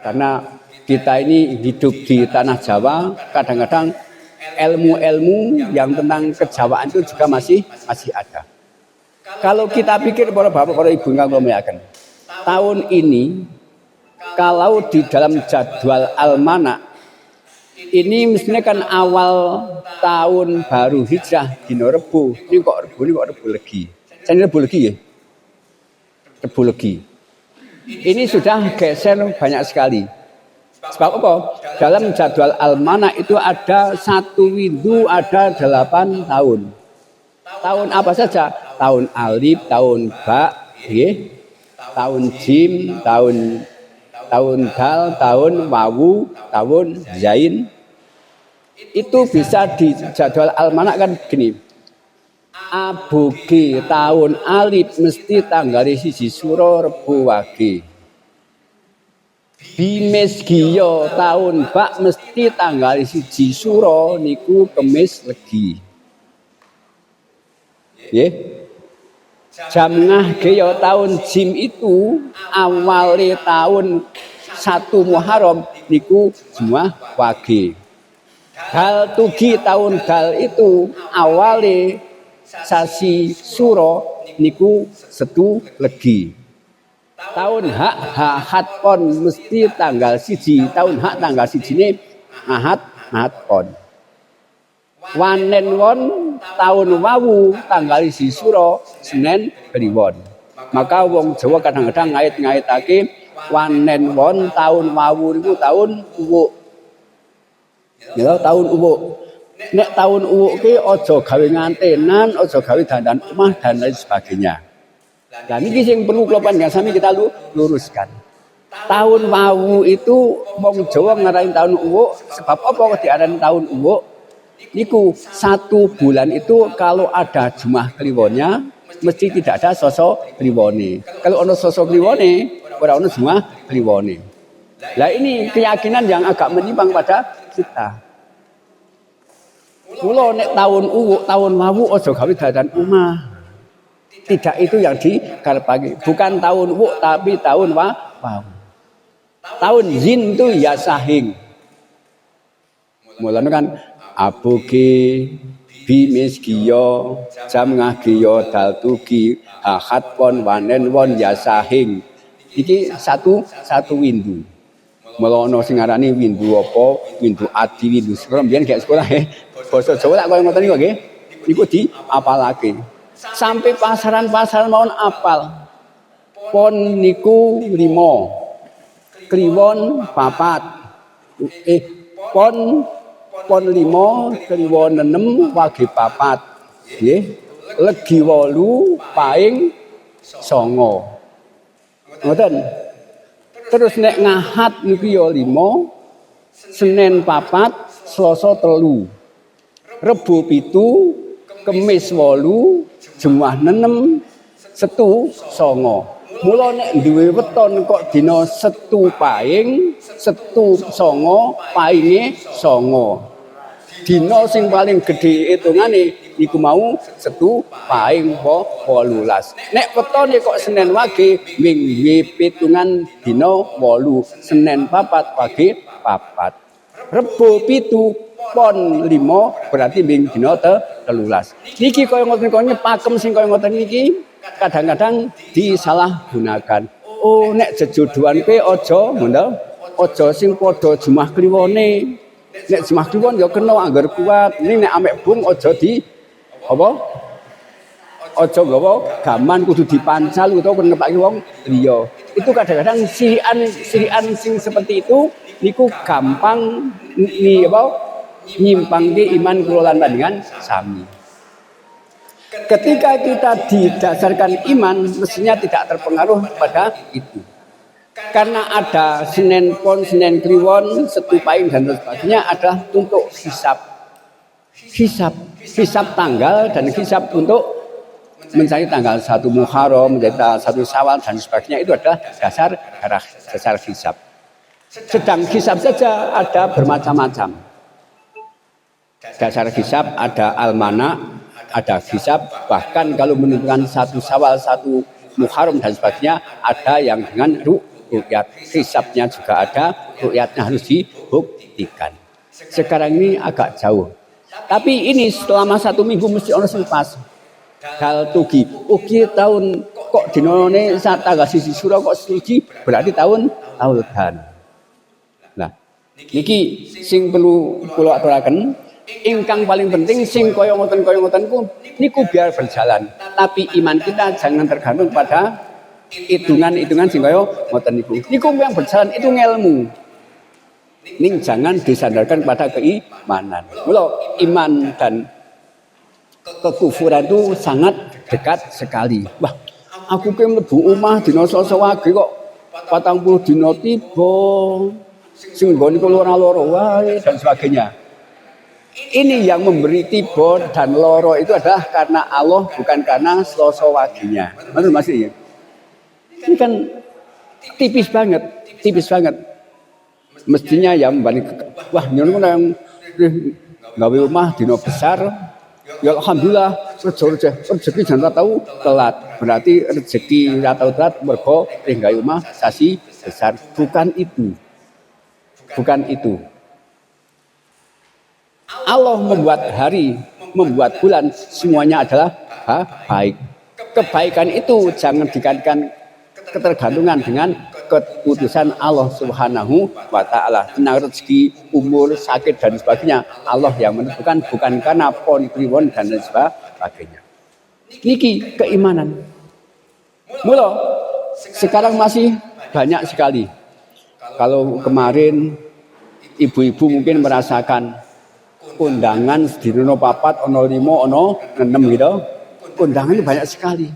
Speaker 3: karena kita ini hidup di tanah Jawa, kadang-kadang ilmu-ilmu yang tentang kejawaan itu juga masih ada. Kalau kita pikir para bapak, para ibu kula mulyakaken, tahun ini kalau di dalam jadwal almanak ini mestinya kan awal tahun baru hijrah dino Rebo. Ini kok Rebo Legi. Saya Rebo Legi ya? Rebo Legi. Ini sudah geser banyak sekali. Sebab apa? Dalam jadwal almanak itu ada satu windu, ada 8 tahun. Tahun apa saja? Tahun alif, tahun ba, tahun jim, tahun dal, tahun wawu, tahun zain. Itu bisa di jadwal almanak kan gini. Aboge tahun alif mesti tanggal 1 Suro Rebo Wage. Bimesgiyo tahun bak mesti tanggal 1 Suro niku Kemis Legi. Nggih. Jamngah geyo tahun jim itu awale tahun 1 Muharram niku semua Wage. Dal tugi tahun dal itu awale sasi Suro niku Setu Legi. Tahun hak ahad pon mesti tanggal siji. Tahun hak tanggal siji ini ahad pon. Wanen won tahun wawu tanggal siji suro Senin Kliwon. Maka wong Jawa kadang-kadang ngait-ngaitake wanen won tahun wawu niku tahun uwuk. Ya tahun uwuk. Nek tahun uwuk ki aja gawe ngantenan, aja gawe dandan omah dan lain sebagainya. Nah niki sing perlu kula panjenengan sami kita luruskan. Tahun wawu itu wong Jawa ngarani tahun uwuk sebab apa kok diarani tahun uwuk? Niku 1 bulan itu kalau ada Jumah Kliwonnya mesti tidak ada sosok kliwone. Kalau ono sosok kliwone, ora ono Jumah Kliwone. Lah ini keyakinan yang agak menyimpang pada kita. Kula nek tahun uwuk, tahun wawu aja gawe dadan omah. Tidak itu yang dikarepake. Bukan tahun uwuk tapi tahun wawu. Tahun Zin itu ya sahing. Mulane kan abuki bimis giyo jam ngagiyo daltugi ahad pon wanen won ya sahing. Iki satu windu. Melono sing arani windu apa? Windu adi, windu sekolah biyen gak sekolah basa Jawa tak koyo ngoten niku nggih. Niku diapalake. Sampai pasaran-pasaran mawon apal. Pon niku 5. Kliwon 4. Pon 5, kliwon 6, wage 4. Nggih. Legi 8, paing 9. Ngoten. Terus nek ngahad niku ya 5, Senin 4, Selasa 3. Rebo 7, Kemis 8, Jumat 6, Setu 9. Mula nek duwe weton kok dina Setu paing, Setu 9, painge 9. Dina sing paling gedhe hitungane iku mau Setu paing 18. Nek wetone kok Senin wage minggu pitungan dina 8, Senin 4 wage 4. Rebo 7 pon 5 berarti ming dina 13. Niki kaya ngoten kok nyepakem sing kaya ngoten niki kadang-kadang disalahgunakan. Oh nek jejodohan kowe aja ngono. Aja sing padha Jumah Kliwone. Nek Jumah Kliwon ya kena anggar kuat. Ini nek amek bung aja di apa? Aja gawa gaman kudu dipancal utawa ngepake wong liya. Itu kadang-kadang sirian sing seperti itu niku gampang nyimpangke iman kula lan panjenengan sami. Ketika kita didasarkan iman mestinya tidak terpengaruh pada itu. Karena ada Senin Pon, Senin Kliwon, Setu Paing dan sebagainya adalah untuk hisab tanggal dan hisab untuk mencari tanggal 1 Muharram, menjadi tanggal 1 Syawal dan sebagainya itu adalah dasar hisab. Sedang hisab saja ada bermacam-macam. Dasar hisab ada almanak, ada hisab, bahkan kalau menentukan 1 Syawal, 1 Muharram dan sebagainya ada yang dengan ru'yat. Hisabnya juga ada, ru'yatnya harus dibuktikan. Sekarang ini agak jauh. Tapi ini selama 1 minggu mesti ono sing pas. Dal tugi, ugi tahun kok dinone tanggal siji sura kok suci berarti tahun dan. Nah, niki sing perlu kula aturaken, ingkang paling penting sing kaya ngoten niku biar berjalan. Tapi iman kita jangan tergantung pada hitungan-hitungan sing kaya ngoten niku. Niku yang berjalan itu ngelmu. Ning jangan disandarkan pada keimanan. Mula iman dan kekufuran itu sangat dekat sekali. Wah, aku ki mlebu omah dina Selasa wage kok 40 dina tiba. Sing nggone niku lara-lara wae dan sebagainya. Ini yang memberi tiba dan loro itu adalah karena Allah, bukan karena Selasa waginya. Betul Mas ya? Ini kan tipis banget. Mestinya yang balik, wah nyono yang gawe omah dina besar. Ya alhamdulillah rezeki jangan tahu telat. Berarti rezeki ora tahu telat mergo gawe omah sasi besar. Bukan itu. Allah membuat hari, membuat bulan, semuanya adalah baik. Kebaikan itu jangan dikaitkan ketergantungan dengan keputusan Allah Subhanahu wa taala. Tentang rezeki, umur, sakit dan sebagainya, Allah yang menentukan, bukan karena pon kliwon dan sebagainya. Niki keimanan. Mula sekarang masih banyak sekali. Kalau kemarin ibu-ibu mungkin merasakan undangan sedina papat, ono 5, ono 6 gitu. Undangannya banyak sekali.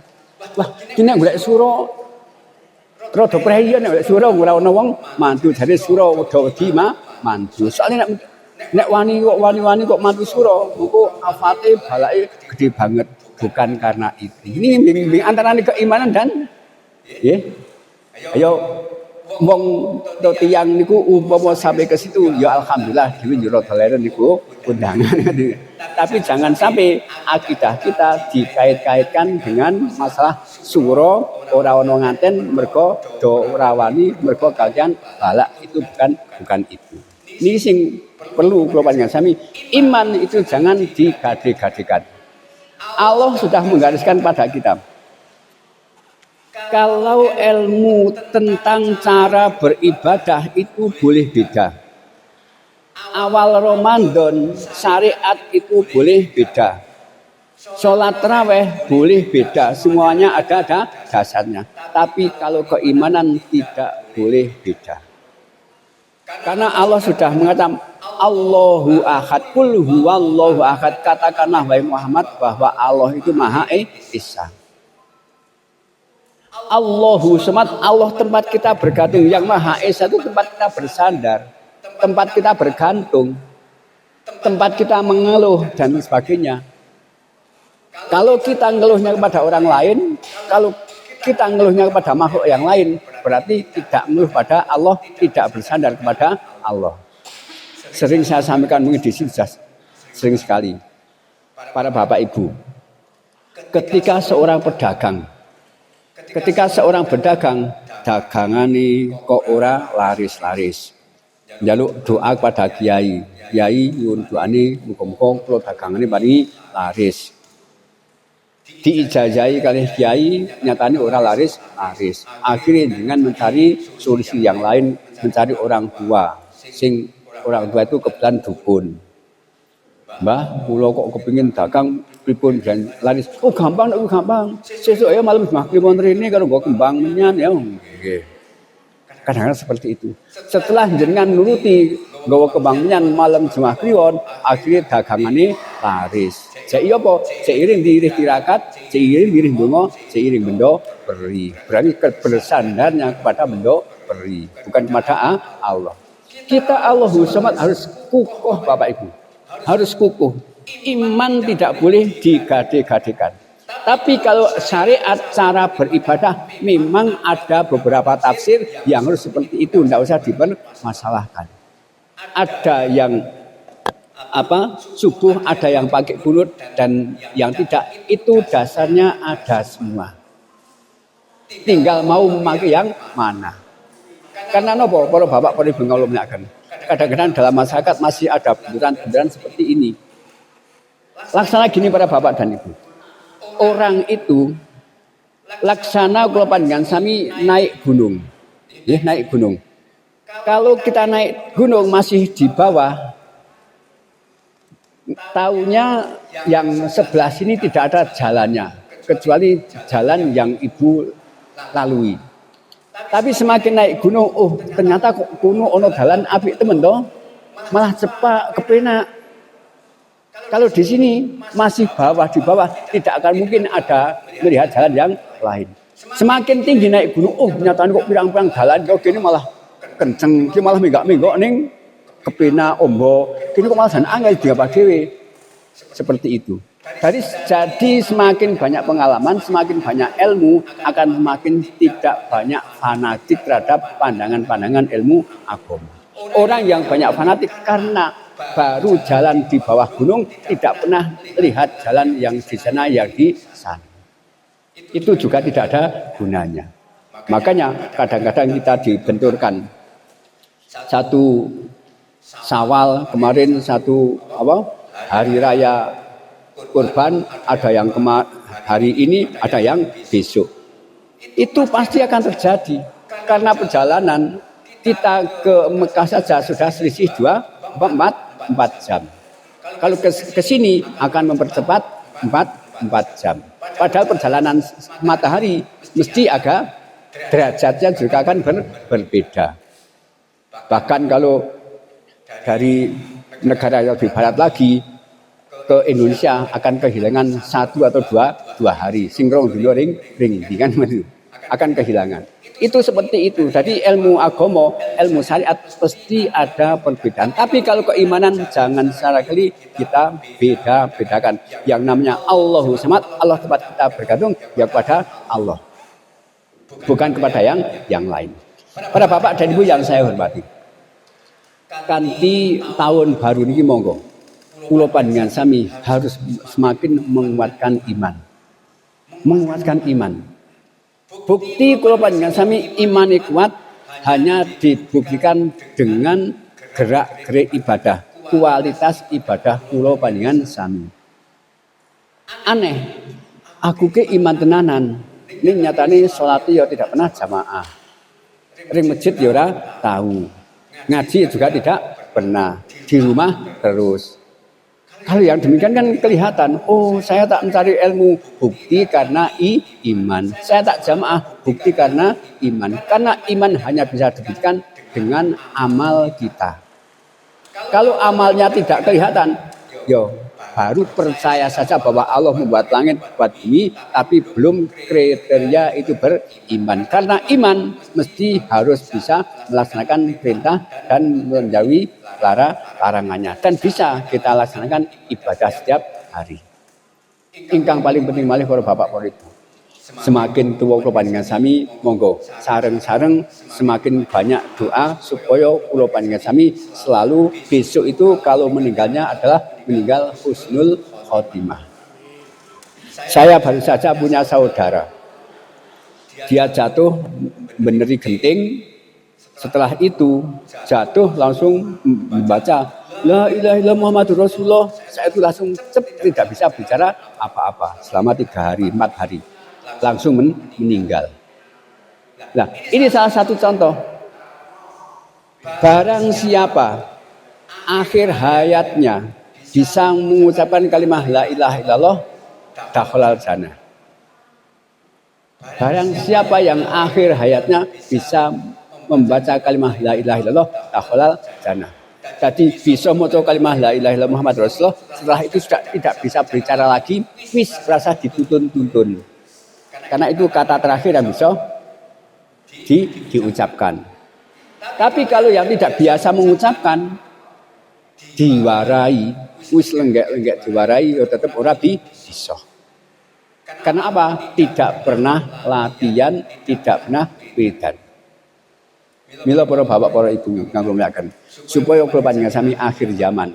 Speaker 3: Wah, kini golek sura rada preyan nek sura ora ono wong mantu jare sura wedha wedi mantu. Soale nek wani kok mantu sura, engko afate balake gede banget, bukan karena itu. Ini bimbing antara keimanan dan nggih. Ayo wong to tiyang niku umpama sampai ke situ ya alhamdulillah dhewe yo rada leren niku undangan. Tapi jangan sampai akidah kita dikait-kaitkan dengan masalah sura ora ono nganten mergo do ora wani mergo kalian balak, itu bukan itu. Ini sing perlu kula panjenengan sami, iman itu jangan digade-gadekan. Allah sudah menggariskan pada kita. Kalau ilmu tentang cara beribadah itu boleh beda. Awal Ramadan syariat itu boleh beda. Sholat tarawih boleh beda. Semuanya ada dasarnya. Tapi kalau keimanan tidak boleh beda. Karena Allah sudah mengatakan Allahu ahad, qul huwallahu ahad. Katakanlah wahai Muhammad bahwa Allah itu Maha Esa. Allahu samad, Allah tempat kita bergantung. Yang Maha Esa itu tempat kita bersandar, tempat kita bergantung, tempat kita mengeluh dan sebagainya. Kalau kita ngeluhnya kepada orang lain, kalau kita ngeluhnya kepada makhluk yang lain, berarti tidak mengeluh pada Allah, tidak bersandar kepada Allah. Sering saya sampaikan mungkin di sini sering sekali para bapak ibu, ketika seorang pedagang, dagangane kok ora laris-laris. Njaluk doa kepada kiai. Kiai nyuwun doane muga-muga kula dagangane paringi laris. Diijazahi kalih kiai, nyatane ora laris-laris. Akhirnya dengan mencari solusi yang lain, mencari orang tua. Sing orang tua itu kebetulan dukun. Mbah, kula kok kepengin dagang pripun dan laris. Oh, gampang. Sesuk ya malam Mbah kliwon rene karo nggo kembang menyan ya. Nggih. Kadang-kadang seperti itu. Setelah jenengan nuruti nggawa kembang menyan malam Jumat kliwon, akhirnya dagangane laris. Cek iya apa? Seiring diirih tirakat, seiring diirih donga, seiring bendo peri. Berarti bersandarnya kepada bendo peri, bukan kepada Allah. Kita Allahu samad harus kukuh Bapak Ibu. Harus kukuh. Iman tidak boleh digade-gadekan. Tapi kalau syariat cara beribadah memang ada beberapa tafsir yang harus seperti itu, tidak usah dipermasalahkan. Ada yang subuh, ada yang pakai kunut dan yang tidak, itu dasarnya ada semua. Tinggal mau memakai yang mana. Karena nopo para bapak para ibu kalau menyakan. Kadang-kadang dalam masyarakat masih ada bundaran-bundaran seperti ini. Laksana gini para bapak dan ibu. Orang itu laksana kalau panjenengan sami naik gunung. Ya, naik gunung. Kalau kita naik gunung masih di bawah, taunya yang sebelah sini tidak ada jalannya, kecuali jalan yang ibu lalui. Tapi semakin naik gunung, oh ternyata kok kuno ono dalan apik temen toh, malah cepat kepenak. Kalau di sini masih di bawah tidak akan mungkin ada melihat jalan yang lain. Semakin tinggi naik gunung, oh ternyata kok pirang-pirang jalan kok gini malah kenceng, ki malah menggak-menggok ning kepenak ombo. Kini kok malah jan angel diapa dhewe. Seperti itu. Jadi semakin banyak pengalaman, semakin banyak ilmu, akan semakin tidak banyak fanatik terhadap pandangan-pandangan ilmu agama. Orang yang banyak fanatik karena baru jalan di bawah gunung, tidak pernah lihat jalan yang di sana, yang di sana. Itu juga tidak ada gunanya. Makanya kadang-kadang kita dibenturkan. Satu Syawal kemarin, satu hari raya Kurban, ada yang hari ini, ada yang besok. itu pasti akan terjadi. Karena perjalanan kita ke Mekah saja sudah selisih 4 jam. Kalau ke sini akan mempercepat 4 jam. Padahal perjalanan matahari mesti agak derajatnya juga akan berbeda. Bahkan kalau dari negara yang lebih barat lagi ke Indonesia akan kehilangan 1 atau 2 hari. Singrong dulu ring kan akan kehilangan. Itu seperti itu. Jadi ilmu agama, ilmu syariat pasti ada perbedaan. Tapi kalau keimanan jangan secara kali kita bedakan. Yang namanya Allahu Samad, Allah tempat kita bergantung ya kepada Allah. Bukan kepada yang lain. Para bapak dan ibu yang saya hormati. Kanthi tahun baru ini monggo. Kula panjenengan sami harus semakin menguatkan iman. Menguatkan iman. Bukti kula panjenengan sami iman kuat hanya dibuktikan dengan gerak-gerik ibadah, kualitas ibadah kula panjenengan sami. Aneh, aku ke iman tenanan. Ini nyatane salat ya tidak pernah jamaah. Ring masjid ya ora tahu. Ngaji juga tidak pernah. Di rumah terus. Kalau yang demikian kan kelihatan, oh saya tak mencari ilmu, bukti karena iman. Saya tak jamaah, bukti karena iman. Karena iman hanya bisa dibuktikan dengan amal kita. Kalau amalnya tidak kelihatan, yo baru percaya saja bahwa Allah membuat langit, buat bumi, tapi belum kriteria itu beriman. Karena iman mesti harus bisa melaksanakan perintah dan menjauhi larangannya. Dan bisa kita laksanakan ibadah setiap hari. Ingkang paling penting malih para bapak para ibu. Semakin tua kula panjenengan sami monggo sareng-sareng semakin banyak doa supaya kula panjenengan sami selalu besok itu kalau meninggalnya adalah meninggal husnul khotimah. Saya baru saja punya saudara. Dia jatuh beneri genting. Setelah itu jatuh langsung membaca La ilaha illallah Muhammadur Rasulullah. Saya itu langsung tidak bisa bicara apa-apa selama 3 hari, 4 hari. Langsung meninggal. Nah, ini salah satu contoh. Barang siapa akhir hayatnya bisa mengucapkan kalimat la ilaha illallah dakhalal jannah. Barang siapa yang akhir hayatnya bisa membaca kalimat la ilaha illallah dakhalal jannah. Jadi bisa maca kalimat la ilaha illallah Muhammad Rasulullah, setelah itu sudah tidak bisa bicara lagi, wis rasa dituntun-tuntun. Karena itu kata terakhir yang bisa diucapkan. Tapi kalau yang tidak biasa mengucapkan, diwarai, wis lenggek-lenggek diwarai, ya tetap ora bisa. Karena apa? Tidak pernah latihan, tidak pernah wedan. Mila para bapak para ibu kanggo mlaken supaya kula panjenengan sami akhir zaman,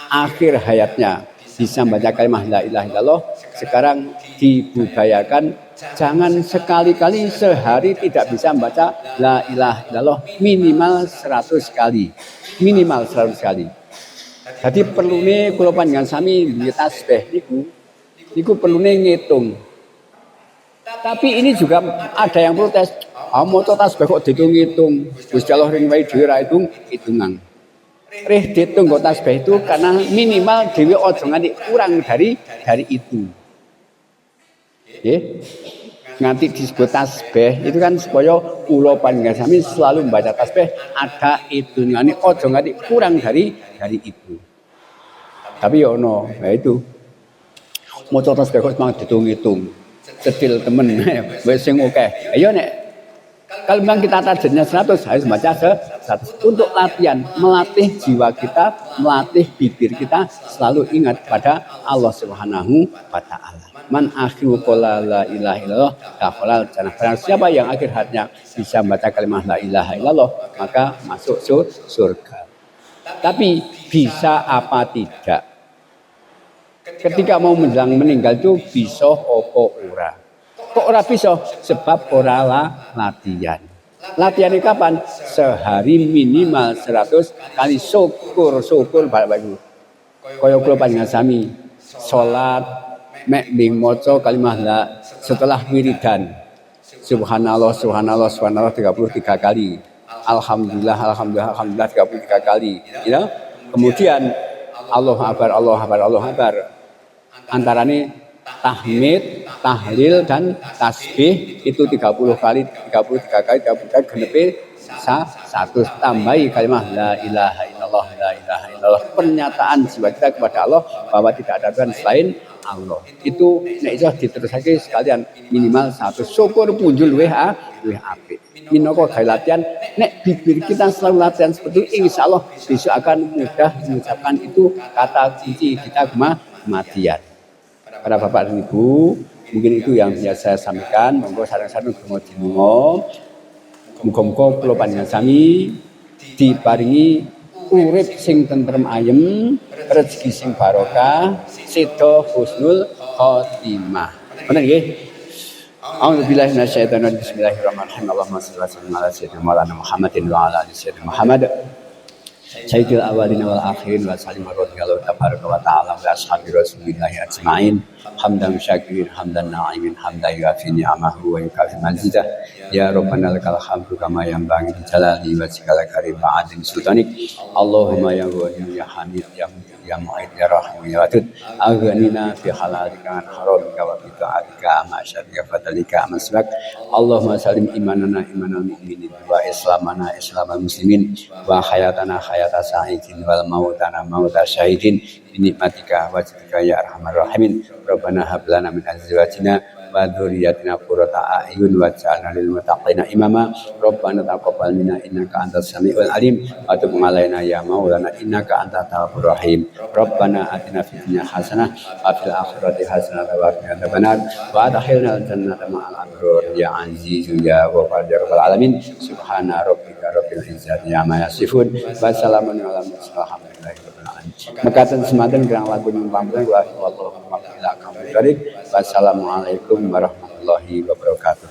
Speaker 3: akhir hayatnya bisa membaca kalimat la ilaha illallah. Sekarang dibudayakan jangan sekali-kali sehari tidak bisa membaca la ilaha illallah minimal 100 kali. Minimal 100 kali. Jadi perlune kula panjenengan sami duwe tasbih niku perlune ngitung. Tapi ini juga ada yang protes. Maca tasbih kok dihitung-hitung. Gusti Allah ring wae dhewe ra hitungan. Reh dihitung kok tasbih itu karena minimal dhewe aja nganti kurang dari itu. Nggih. Nganti disebut tasbih itu kan supaya kula panjenengan sami selalu membaca tasbih ada hitungane aja nganti kurang dari itu. Tapi ya ono, ya itu. Maca tasbih kok mang dihitung-hitung. Cedil temen wis sing akeh. Ayo nek kalau memang kita targetnya 100 harus baca 100 untuk latihan, melatih jiwa kita, melatih bibir kita selalu ingat pada Allah Subhanahu wa taala. Man akhiru qala la ilaha illallah dakhalal jannah. Barang siapa yang akhir hayatnya bisa membaca kalimat la ilaha illallah maka masuk surga. Tapi bisa apa tidak? Ketika mau menjelang meninggal itu bisa apa ora? Kok ora bisa? Sebab ora latihan. Latihannya kapan? Sehari minimal 100 kali syukur Bapak Ibu. Kaya kula panjenengan sami salat mek bing maca kalimat la setelah wiridan. Subhanallah, subhanallah, subhanallah 33 kali. Alhamdulillah, alhamdulillah, alhamdulillah 33 kali. Ya. Kemudian Allahu Akbar, Allahu Akbar, Allahu Akbar. Antaranya tahmid, tahlil dan tasbih itu 30 kali, 33 kali, 33 kali genepe satu tambahi kalimat la ilaha illallah, la ilaha illallah, pernyataan jiwa kita kepada Allah bahwa tidak ada Tuhan selain Allah. Itu nek iso diterusake sekalian minimal satu, syukur punjul luwih apik. Minangka gawe latihan, nek bibir kita selalu latihan seperti itu, insyaallah besok akan mudah mengucapkan itu kata kunci kita kematian. Para bapak dan ibu, mungkin itu yang bisa saya sampaikan. Monggo sareng-sareng donga dinunga. Muga-muga kula panjenengan sami diparingi urip sing tentrem ayem, rezeki sing barokah, seda husnul khotimah. Ngoten nggih. A'udzubillahi minasyaitonir rajim. Bismillahirrahmanirrahim. Allahumma shalli ala sayyidina Muhammadin wa ala ali sayyidina Muhammad. Sayyidil awalin wal akhirin wa sallim radhiyallahu tabaraka wa ta'ala wa ashabi rasulillahi ajma'in. Hamdan syakirin, hamdan na'imin, hamdan yuafi ni'amahu wa yukafi mazidah. Ya Rabbana lakal hamdu kama yanbaghi li jalali wajhikal karim wa 'azimi sultanik. Allahumma ya Ghani ya Hamid ya Mu'id ya Rahim ya Wadud. Aghnina fi halalika an haramika wa bi ta'atika ma syarika fadlika masbak. Allahumma salim imanana imanal mu'minin wa islamana islamal muslimin wa hayatana hayata sa'idin wal mautana mauta syahidin bi nikmatika wa jadika ya arhamar rahimin. Rabbana hab lana min azwajina wa dzurriyyatina qurrata a'yun waj'alna lil muttaqina imama. Rabbana taqabbal minna innaka antas samiul alim wa tub 'alaina ya maulana innaka antat tawwabur rahim. Rabbana atina fid dunya hasanah wa fil akhirati hasanah wa qina adzabannar wa adkhilna jannata ma'al abrar ya azizu ya ghafur ya rabbal alamin. Subhana rabbika rabbil izzati amma yasifun wa salamun alal mursalin walhamdulillahi rabbil alamin. Mekaten semanten kirang lagu nyumpamken wa wallahu a'lam. Wassalamualaikum warahmatullahi wabarakatuh.